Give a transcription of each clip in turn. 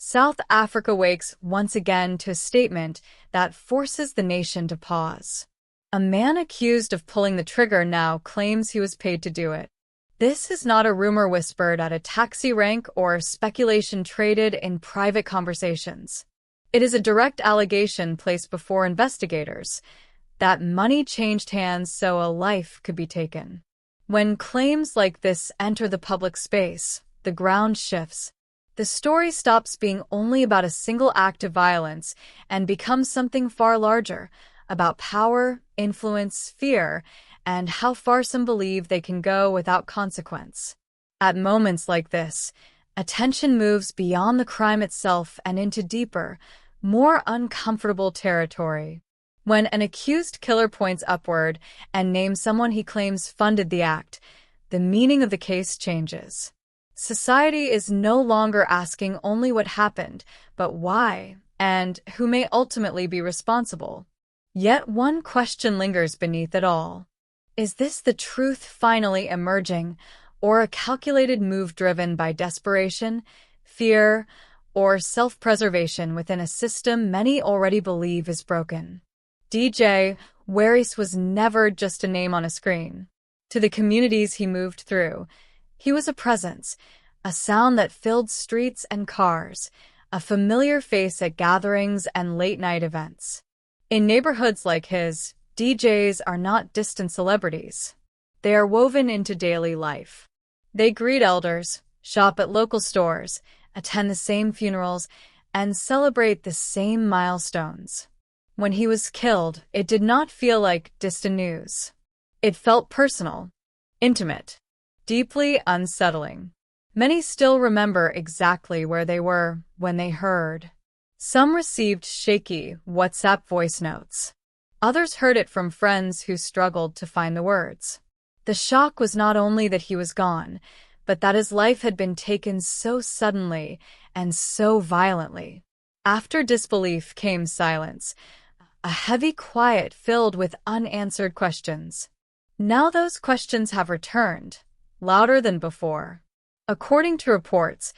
South Africa wakes once again to a statement that forces the nation to pause. A man accused of pulling the trigger now claims he was paid to do it. This is not a rumor whispered at a taxi rank or speculation traded in private conversations. It is a direct allegation placed before investigators that money changed hands so a life could be taken. When claims like this enter the public space, the ground shifts. The story stops being only about a single act of violence and becomes something far larger, about power, influence, fear, and how far some believe they can go without consequence. At moments like this, attention moves beyond the crime itself and into deeper, more uncomfortable territory. When an accused killer points upward and names someone he claims funded the act, the meaning of the case changes. Society is no longer asking only what happened, but why, and who may ultimately be responsible. Yet one question lingers beneath it all. Is this the truth finally emerging, or a calculated move driven by desperation, fear, or self-preservation within a system many already believe is broken? DJ Warras was never just a name on a screen. To the communities he moved through, he was a presence, a sound that filled streets and cars, a familiar face at gatherings and late-night events. In neighborhoods like his, DJs are not distant celebrities. They are woven into daily life. They greet elders, shop at local stores, attend the same funerals, and celebrate the same milestones. When he was killed, it did not feel like distant news. It felt personal, intimate, deeply unsettling. Many still remember exactly where they were when they heard. Some received shaky WhatsApp voice notes. Others heard it from friends who struggled to find the words. The shock was not only that he was gone, but that his life had been taken so suddenly and so violently. After disbelief came silence, a heavy quiet filled with unanswered questions. Now those questions have returned, louder than before. According to reports,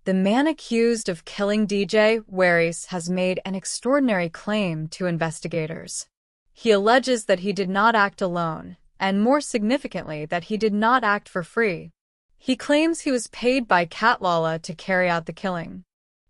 the man accused of killing DJ Warras has made an extraordinary claim to investigators. He alleges that he did not act alone, and more significantly, that he did not act for free. He claims he was paid by Cat Matlala to carry out the killing.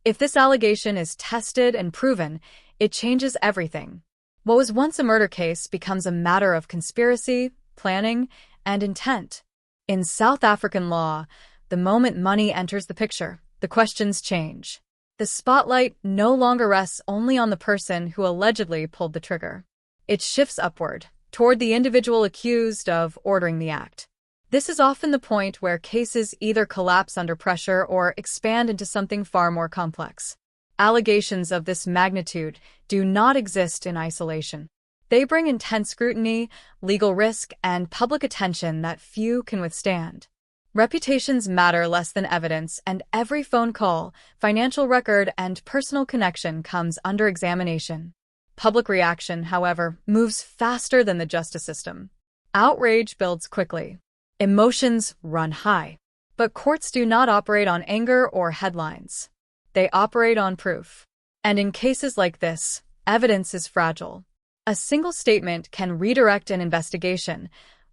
If this allegation is tested and proven, it changes everything. What was once a murder case becomes a matter of conspiracy, planning, and intent. In South African law, the moment money enters the picture, the questions change. The spotlight no longer rests only on the person who allegedly pulled the trigger. It shifts upward, toward the individual accused of ordering the act. This is often the point where cases either collapse under pressure or expand into something far more complex. Allegations of this magnitude do not exist in isolation. They bring intense scrutiny, legal risk, and public attention that few can withstand. Reputations matter less than evidence, and every phone call, financial record, and personal connection comes under examination. Public reaction, however, moves faster than the justice system. Outrage builds quickly. Emotions run high. But courts do not operate on anger or headlines. They operate on proof. And in cases like this, evidence is fragile. A single statement can redirect an investigation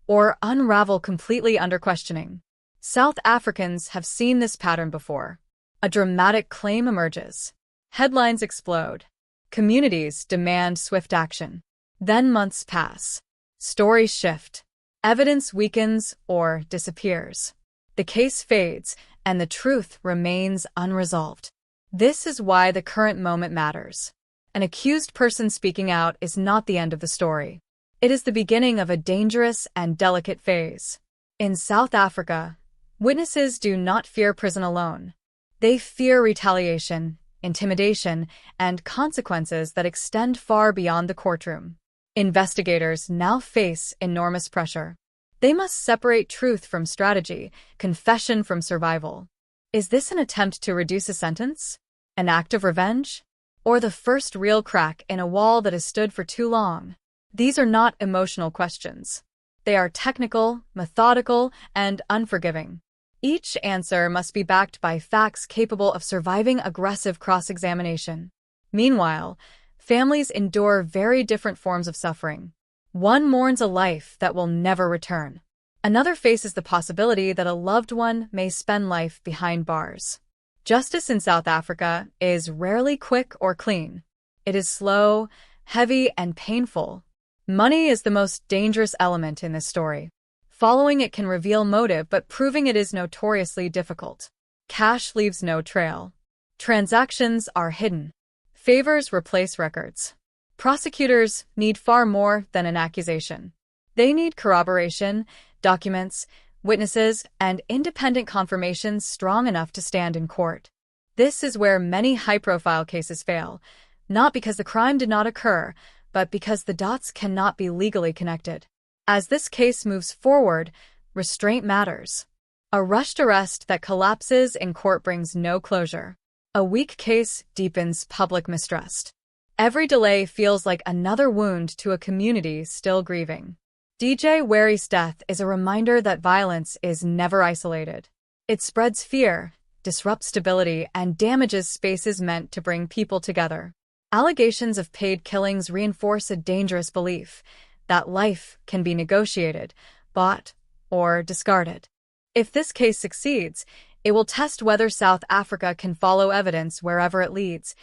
or unravel completely under questioning. South Africans have seen this pattern before. A dramatic claim emerges. Headlines explode. Communities demand swift action. Then months pass. Stories shift. Evidence weakens or disappears. The case fades, and the truth remains unresolved. This is why the current moment matters. An accused person speaking out is not the end of the story. It is the beginning of a dangerous and delicate phase. In South Africa, witnesses do not fear prison alone. They fear retaliation, intimidation, and consequences that extend far beyond the courtroom. Investigators now face enormous pressure. They must separate truth from strategy, confession from survival. Is this an attempt to reduce a sentence? An act of revenge? Or the first real crack in a wall that has stood for too long? These are not emotional questions. They are technical, methodical, and unforgiving. Each answer must be backed by facts capable of surviving aggressive cross-examination. Meanwhile, families endure very different forms of suffering. One mourns a life that will never return. Another faces the possibility that a loved one may spend life behind bars. Justice in South Africa is rarely quick or clean. It is slow, heavy, and painful. Money is the most dangerous element in this story. Following it can reveal motive, but proving it is notoriously difficult. Cash leaves no trail. Transactions are hidden. Favors replace records. Prosecutors need far more than an accusation. They need corroboration, documents, witnesses, and independent confirmation strong enough to stand in court. This is where many high-profile cases fail, not because the crime did not occur, but because the dots cannot be legally connected. As this case moves forward, restraint matters. A rushed arrest that collapses in court brings no closure. A weak case deepens public mistrust. Every delay feels like another wound to a community still grieving. DJ Warras' death is a reminder that violence is never isolated. It spreads fear, disrupts stability, and damages spaces meant to bring people together. Allegations of paid killings reinforce a dangerous belief that life can be negotiated, bought, or discarded. If this case succeeds, it will test whether South Africa can follow evidence wherever it leads,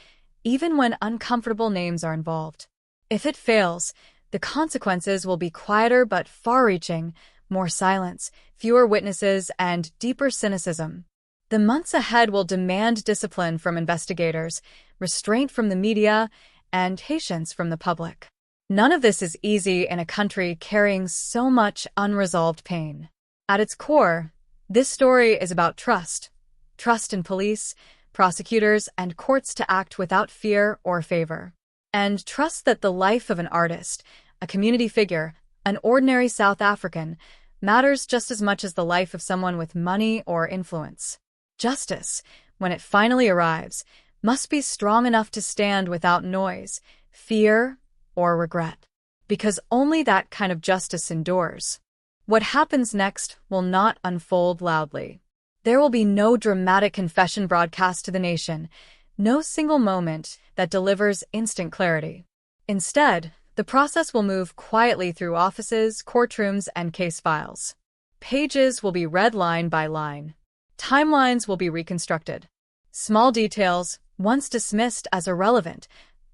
even when uncomfortable names are involved. If it fails, the consequences will be quieter but far-reaching, more silence, fewer witnesses, and deeper cynicism. The months ahead will demand discipline from investigators, restraint from the media, and patience from the public. None of this is easy in a country carrying so much unresolved pain. At its core, this story is about trust. Trust in police, prosecutors, and courts to act without fear or favor. And trust that the life of an artist, a community figure, an ordinary South African, matters just as much as the life of someone with money or influence. Justice, when it finally arrives, must be strong enough to stand without noise, fear, or regret. Because only that kind of justice endures. What happens next will not unfold loudly. There will be no dramatic confession broadcast to the nation, no single moment that delivers instant clarity. Instead, the process will move quietly through offices, courtrooms, and case files. Pages will be read line by line. Timelines will be reconstructed. Small details, once dismissed as irrelevant,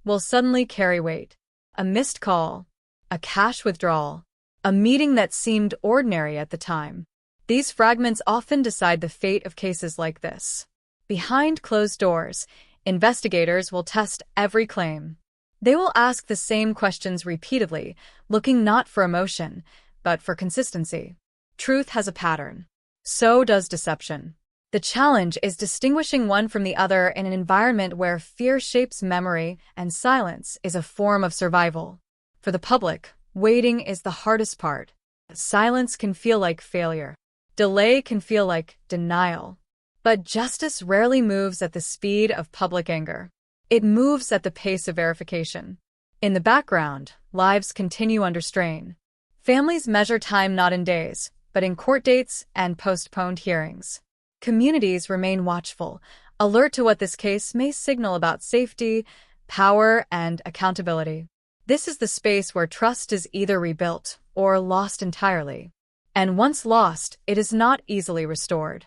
will suddenly carry weight. A missed call, a cash withdrawal, a meeting that seemed ordinary at the time. These fragments often decide the fate of cases like this. Behind closed doors, investigators will test every claim. They will ask the same questions repeatedly, looking not for emotion, but for consistency. Truth has a pattern. So does deception. The challenge is distinguishing one from the other in an environment where fear shapes memory and silence is a form of survival. For the public, waiting is the hardest part. Silence can feel like failure. Delay can feel like denial. But justice rarely moves at the speed of public anger. It moves at the pace of verification. In the background, lives continue under strain. Families measure time not in days, but in court dates and postponed hearings. Communities remain watchful, alert to what this case may signal about safety, power, and accountability. This is the space where trust is either rebuilt or lost entirely. And once lost, it is not easily restored.